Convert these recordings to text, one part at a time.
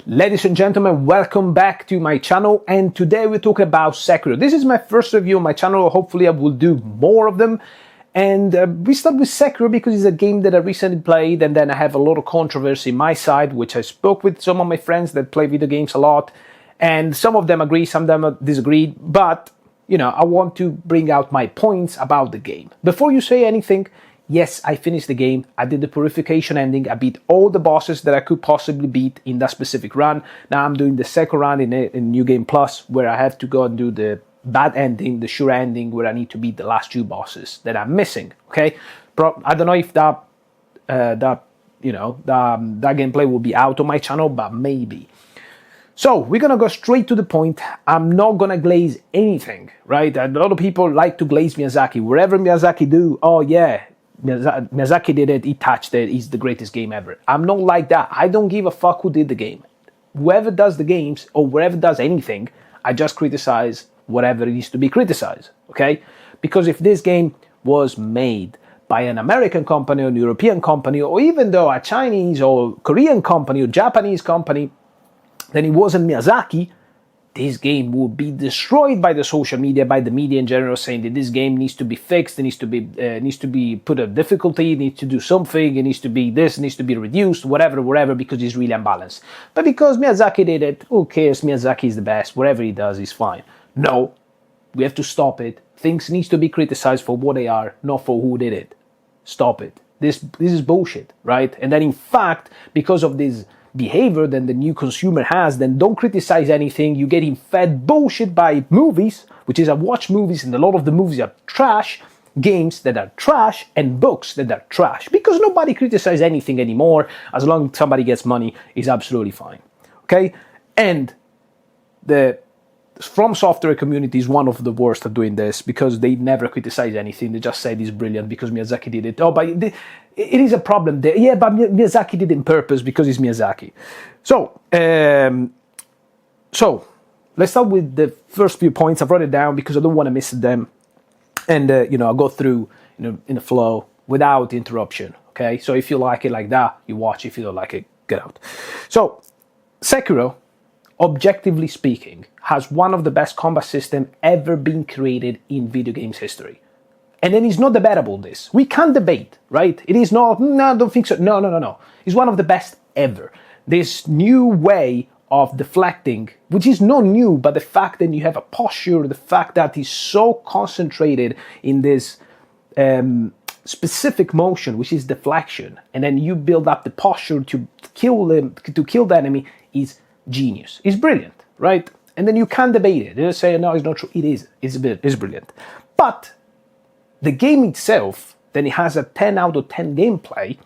Ladies and gentlemen, welcome back to my channel, and today we're talking about Sekiro. This is my first review on my channel. Hopefully I will do more of them. And we start with Sekiro because it's a game that I recently played, and then I have a lot of controversy on my side, which I spoke with some of my friends that play video games a lot, and some of them agree, some of them disagree, but you know, I want to bring out my points about the game. Before you say anything, yes, I finished the game. I did the purification ending. I beat all the bosses that I could possibly beat in that specific run. Now I'm doing the second run in New Game Plus, where I have to go and do the bad ending, the sure ending, where I need to beat the last two bosses that I'm missing. Okay, I don't know if that gameplay will be out on my channel, but maybe. So we're gonna go straight to the point. I'm not gonna glaze anything, right? A lot of people like to glaze Miyazaki. Wherever Miyazaki do, oh yeah, Miyazaki did it, he touched it, it's the greatest game ever. I'm not like that. I don't give a fuck who did the game. Whoever does the games, or whoever does anything, I just criticize whatever needs to be criticized, okay? Because if this game was made by an American company or an European company, or even though a Chinese or Korean company or Japanese company, then it wasn't Miyazaki, this game would be destroyed by the social media, by the media in general, saying that this game needs to be fixed, it needs to be put a difficulty, it needs to do something, it needs to be this, it needs to be reduced, whatever, because it's really unbalanced. But because Miyazaki did it, who cares? Miyazaki is the best, whatever he does is fine. No, we have to stop it. Things need to be criticized for what they are, not for who did it. Stop it. This is bullshit, right? And then in fact, because of this behavior that the new consumer has, then don't criticize anything. You're getting fed bullshit by movies, which is I watch movies, and a lot of the movies are trash, games that are trash, and books that are trash, because nobody criticizes anything anymore. As long as somebody gets money, is absolutely fine. Okay? And the From Software community is one of the worst at doing this, because they never criticize anything. They just say it's brilliant because Miyazaki did it. Oh, but it is a problem there. Yeah, but Miyazaki did it on purpose because it's Miyazaki. So let's start with the first few points. I've wrote it down because I don't want to miss them. And, I'll go through in the flow without interruption. Okay, so if you like it like that, you watch. If you don't like it, get out. So, Sekiro, objectively speaking, has one of the best combat systems ever been created in video games history. And then it's not debatable, this. We can't debate, right? It is not, no, I don't think so. No. It's one of the best ever. This new way of deflecting, which is not new, but the fact that you have a posture, the fact that it's so concentrated in this specific motion, which is deflection, and then you build up the posture to kill the enemy, is genius. It's brilliant, right? And then you can't debate it. You say, no, it's not true. It is. It's brilliant. But the game itself, then it has a 10 out of 10 gameplay,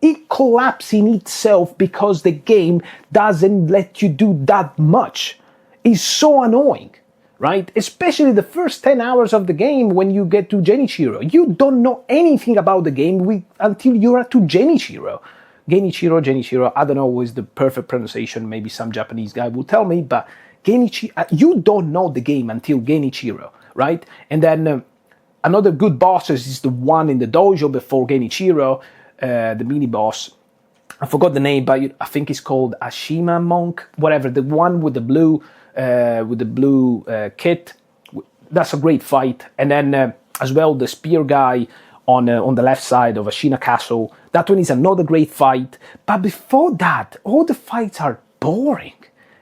it collapses in itself because the game doesn't let you do that much. It's so annoying, right? Especially the first 10 hours of the game when you get to Genichiro. You don't know anything about the game until you're at to Genichiro. Genichiro, I don't know what is the perfect pronunciation, maybe some Japanese guy will tell me, but Genichiro, you don't know the game until Genichiro, right? And then another good boss is the one in the dojo before Genichiro, the mini boss. I forgot the name, but I think it's called Ashima Monk, whatever, the one with the blue kit. That's a great fight. And then as well, the spear guy on the left side of Ashina Castle. That one is another great fight. But before that, all the fights are boring.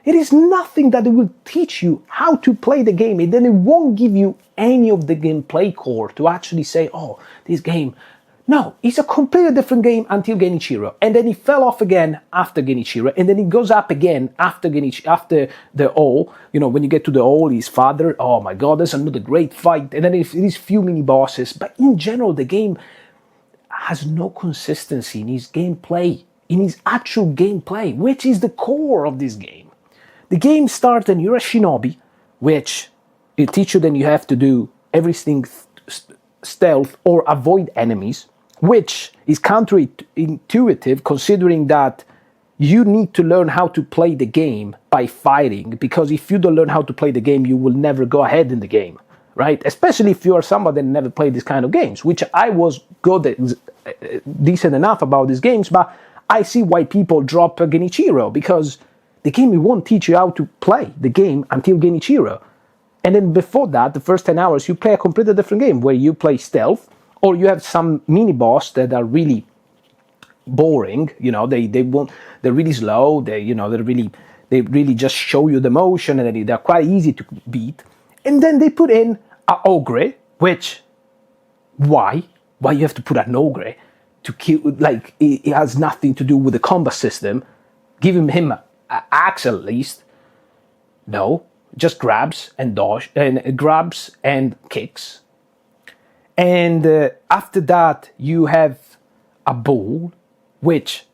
It is nothing that will teach you how to play the game. And then it won't give you any of the gameplay core to actually say, oh, this game. No, it's a completely different game until Genichiro. And then it fell off again after Genichiro. And then it goes up again after the All. When you get to the All, his father, oh my god, there's another great fight. And then it is few mini bosses. But in general, the game has no consistency in his gameplay, in his actual gameplay, which is the core of this game. The game starts and you're a shinobi, which it teaches you that you have to do everything stealth or avoid enemies, which is counterintuitive considering that you need to learn how to play the game by fighting, because if you don't learn how to play the game, you will never go ahead in the game, right? Especially if you are somebody that never played this kind of games, which I was good, decent enough about these games, but I see why people drop Genichiro, because The game won't teach you how to play the game until Genichiro. And then before that, the first 10 hours, you play a completely different game where you play stealth, or you have some mini-boss that are really boring. They're really slow. They really just show you the motion, and they're quite easy to beat. And then they put in an ogre, which, why? Why you have to put an ogre to kill? Like, it has nothing to do with the combat system. Give him an axe at least. No, just grabs and dodge, and grabs and kicks. And after that, you have a bull, which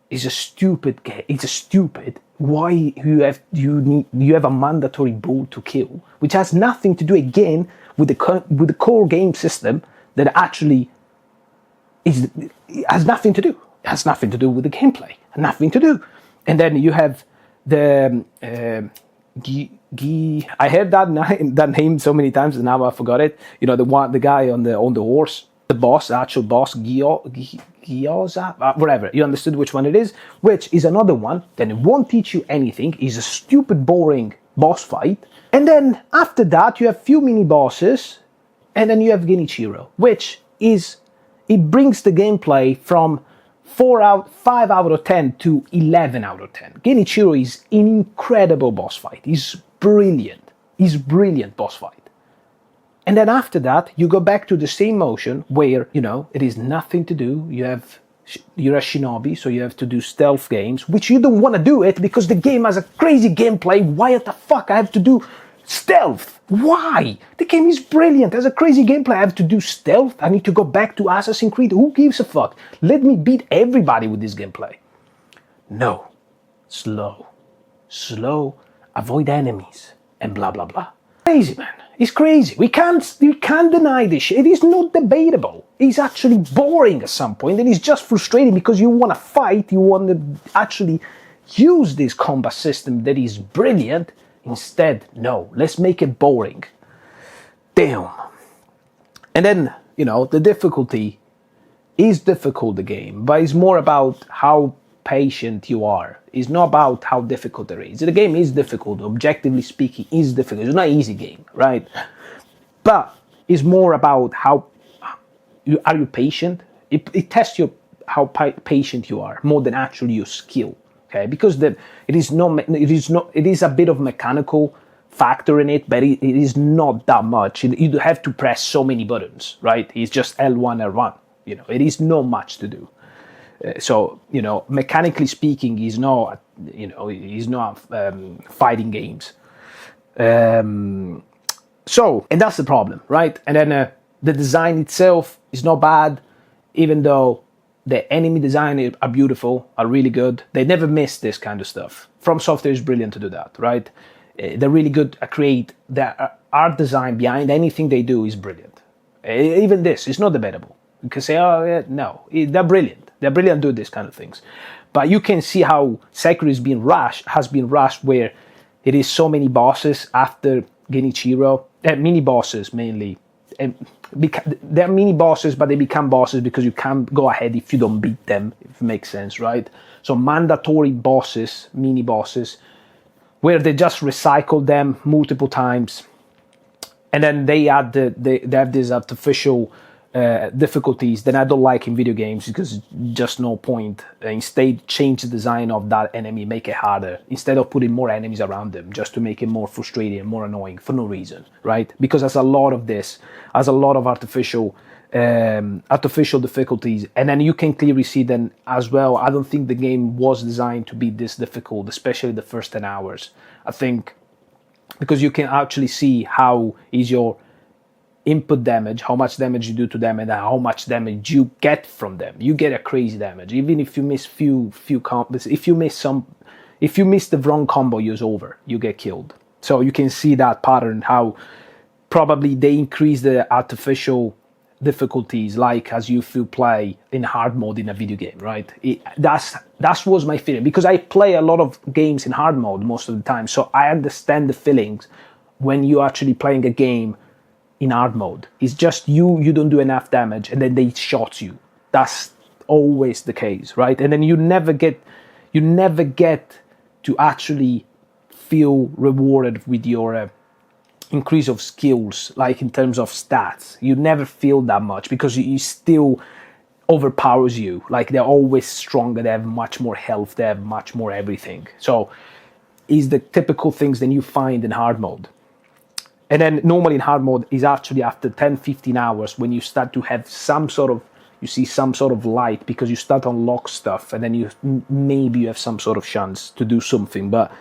is a stupid game. It's a stupid. Why you have a mandatory bull to kill, which has nothing to do again with the core game system that actually has nothing to do. It has nothing to do with the gameplay. Nothing to do. And then you have the I heard that name so many times and now I forgot it. The guy on the horse, the boss, actual boss, Gyoza, whatever. You understood which one it is, which is another one. Then it won't teach you anything. It's a stupid, boring boss fight. And then after that, you have few mini bosses, and then you have Genichiro, which is, it brings the gameplay from 5 out of 10 to 11 out of 10. Genichiro is an incredible boss fight. He's brilliant. He's brilliant boss fight. And then after that, you go back to the same motion where, it is nothing to do. You're a shinobi, so you have to do stealth games, which you don't want to do it because the game has a crazy gameplay. Why the fuck I have to do stealth? Why? The game is brilliant. It has a crazy gameplay. I have to do stealth. I need to go back to Assassin's Creed. Who gives a fuck? Let me beat everybody with this gameplay. No. Slow. Avoid enemies. And blah, blah, blah. Crazy, man. It's crazy. We can't deny this shit. It is not debatable. It's actually boring at some point, and it's just frustrating because you want to fight, you want to actually use this combat system that is brilliant. Instead, no, let's make it boring. Damn. And then, the difficulty is difficult, the game, but it's more about how patient you are. It's not about how difficult it is. The game is difficult, objectively speaking, is difficult. It's not an easy game, right? But it's more about how are you patient. It tests you how patient you are more than actually your skill. Okay, because it is a bit of mechanical factor in it, but it is not that much. You have to press so many buttons, right? It's just L1, L1. It is not much to do. So mechanically speaking, he's not fighting games. And that's the problem, right? And then the design itself is not bad, even though the enemy design are beautiful, are really good. They never miss this kind of stuff. From Software is brilliant to do that, right? They're really good at create. The art design behind anything they do is brilliant. Even this, it's not debatable. You can say, oh, yeah, no, they're brilliant. They're brilliant at doing these kind of things. But you can see how Sekiro has been rushed, where it is so many bosses after Genichiro, mini bosses mainly. And they're mini bosses, but they become bosses because you can't go ahead if you don't beat them, if it makes sense, right? So mandatory bosses, mini bosses, where they just recycle them multiple times, and then they add they have these artificial difficulties that I don't like in video games because just no point. Instead, change the design of that enemy, make it harder instead of putting more enemies around them just to make it more frustrating and more annoying for no reason, right? Because there's a lot of this, has a lot of artificial difficulties, and then you can clearly see then as well. I don't think the game was designed to be this difficult, especially the first 10 hours. I think because you can actually see how is your input damage, how much damage you do to them, and how much damage you get from them. You get a crazy damage, even if you miss few combos. If you miss the wrong combo, you're over. You get killed. So you can see that pattern. How probably they increase the artificial difficulties, like as you feel play in hard mode in a video game, right? That was my feeling because I play a lot of games in hard mode most of the time, so I understand the feelings when you're actually playing a game in hard mode. It's just you don't do enough damage and then they shot you. That's always the case, right? And then you never get to actually feel rewarded with your increase of skills, like in terms of stats. You never feel that much because you still overpowers you. Like they're always stronger, they have much more health, they have much more everything. So is the typical things that you find in hard mode. And then normally in hard mode is actually after 10-15 hours when you start to have some sort of, you see some sort of light, because you start to unlock stuff, and then you maybe you have some sort of chance to do something. But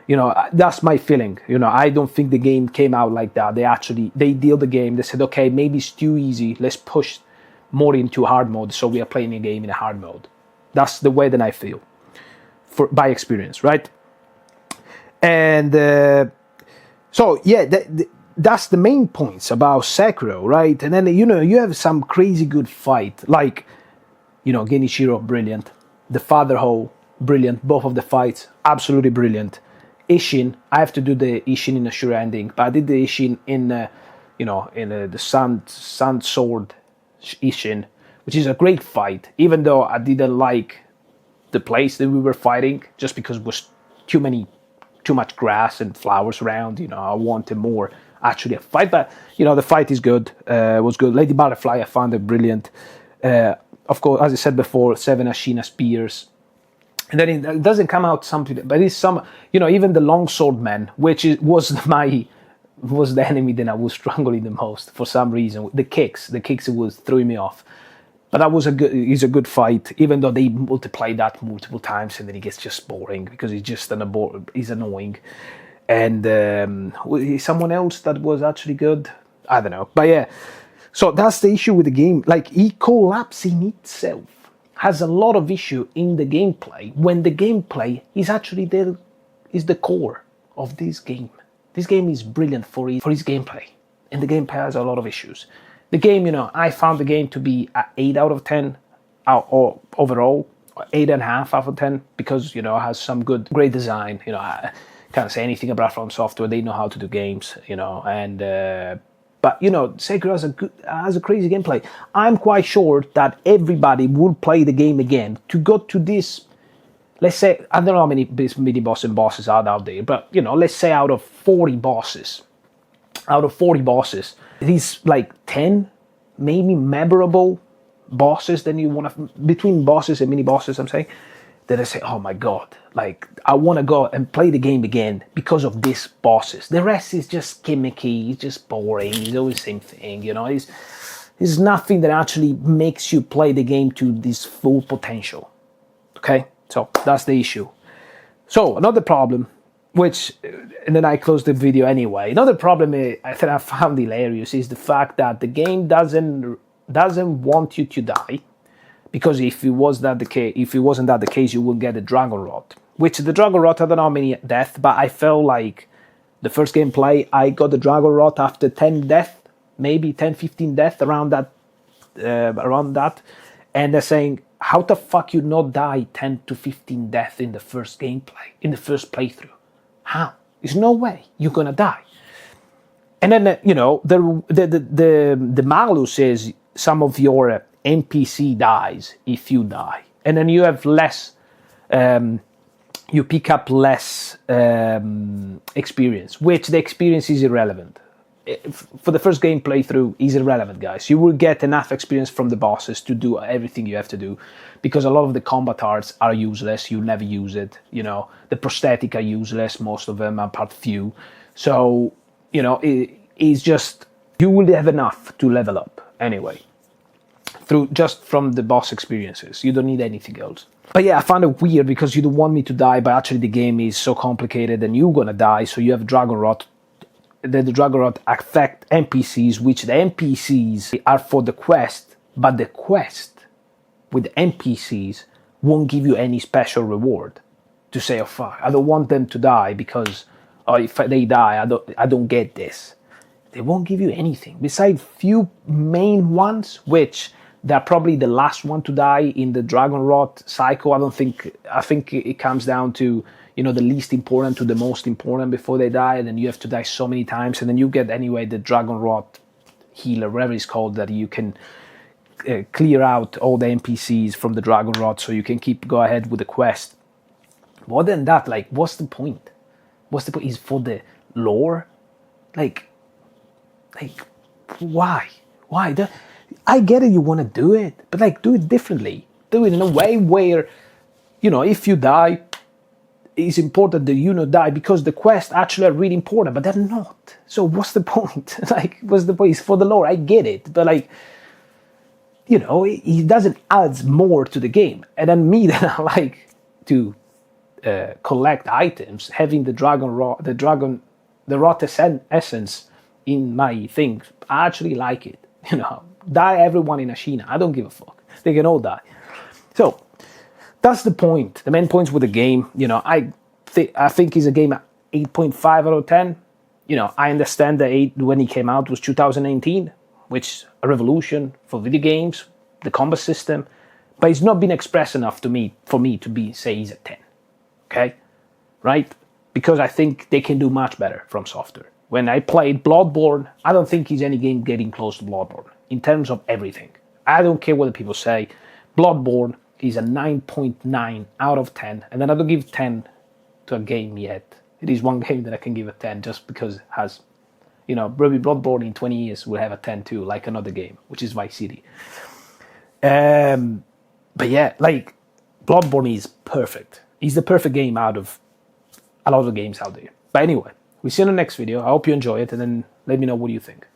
you know, that's my feeling. You know, I don't think the game came out like that. They deal the game, they said, okay, maybe it's too easy, let's push more into hard mode, so we are playing a game in a hard mode. That's the way that I feel, by experience, right? And so yeah, that's the main points about Sekiro, right? And then, you know, you have some crazy good fight, like, you know, Genichiro, brilliant. The Father Hole, brilliant. Both of the fights, absolutely brilliant. Ishin, I have to do the Ishin in a sure ending, but I did the Ishin in, the Sand Sword Ishin, which is a great fight, even though I didn't like the place that we were fighting, just because it was too much grass and flowers around. You know, I wanted more actually a fight, but you know, the fight is good. Was good. Lady Butterfly, I found it brilliant. Of course, as I said before, 7 Ashina spears. And then it doesn't come out something, but it's some, you know, even the Longsword Man, which was the enemy that I was struggling the most for some reason. The kicks was throwing me off. But that was it's a good fight, even though they multiply that multiple times, and then it gets just boring because it's just he's annoying. And someone else that was actually good, I don't know. But yeah, so that's the issue with the game. Like, it collapsing itself has a lot of issue in the gameplay, when the gameplay is actually the core of this game. This game is brilliant for its gameplay, and the gameplay has a lot of issues. The game, you know, I found the game to be an 8 out of 10 or overall, 8.5 out of 10, because, you know, it has some great design. You know, I can't say anything about From Software. They know how to do games, you know, and but you know, Sekiro has a crazy gameplay. I'm quite sure that everybody will play the game again to go to this. Let's say, I don't know how many mini bosses and bosses are out there, but you know, let's say out of 40 bosses, these like 10 maybe memorable bosses, then you want to, between bosses and mini bosses, I'm saying, that I say, oh my god, like I want to go and play the game again because of these bosses. The rest is just gimmicky, it's just boring, it's always the same thing, you know. It's nothing that actually makes you play the game to this full potential. Okay, so that's the issue. So another problem, which, and then I close the video anyway. Another problem that I found hilarious is the fact that the game doesn't want you to die, because if it wasn't that the case, you would get a Dragon Rot. Which the Dragon Rot, I don't know how many deaths, but I felt like the first gameplay I got the Dragon Rot after 10 deaths, maybe 10-15 deaths around that, and they're saying, how the fuck you not die 10-15 deaths in the first gameplay, in the first playthrough? How? There's no way you're gonna die. And then you know, the malus is some of your NPC dies if you die, and then you have less. You pick up less experience, which the experience is irrelevant. For the first game playthrough is irrelevant, guys. You will get enough experience from the bosses to do everything you have to do, because a lot of the combat arts are useless. You never use it. You know, the prosthetic are useless. Most of them, apart few. So you know, it's just, you will have enough to level up anyway, through just from the boss experiences. You don't need anything else. But yeah, I found it weird because you don't want me to die, but actually the game is so complicated and you're gonna die, so you have Dragon Rot. The Dragon Rot affect NPCs, which the NPCs are for the quest, but the quest with NPCs won't give you any special reward to say, oh fuck, I don't want them to die because if they die, I don't get this. They won't give you anything besides few main ones, which they're probably the last one to die in the Dragon Rot cycle. I think it comes down to, you know, the least important to the most important before they die, and then you have to die so many times, and then you get anyway the Dragon Rot healer, whatever it's called, that you can clear out all the NPCs from the Dragon Rot, so you can go ahead with the quest. More than that, like, what's the point? What's the point? Is for the lore? Like, why? Why? I get it, you want to do it, but like, do it differently. Do it in a way where, if you die, it's important that you not die, because the quests actually are really important, but they're not. So what's the point? Like, what's the point? It's for the lore. I get it, but like, it doesn't add more to the game. And then me, that I like to collect items, having the rot essence in my thing, I actually like it. Die everyone in Ashina. I don't give a fuck. They can all die. So that's the point. The main points with the game. I think it's a game at 8.5 out of 10. I understand that 8 when it came out was 2019, which a revolution for video games, the combat system, but it's not been expressed enough to me for me to say he's a 10. Okay, right? Because I think they can do much better from Software. When I played Bloodborne, I don't think he's any game getting close to Bloodborne in terms of everything. I don't care what the people say. Bloodborne is a 9.9 out of 10, and then I don't give 10 to a game yet. It is one game that I can give a 10 just because it has, maybe Bloodborne in 20 years will have a 10 too, like another game, which is Vice City. But yeah, like, Bloodborne is perfect. It's the perfect game out of a lot of games out there. But anyway, we'll see you in the next video. I hope you enjoy it, and then let me know what you think.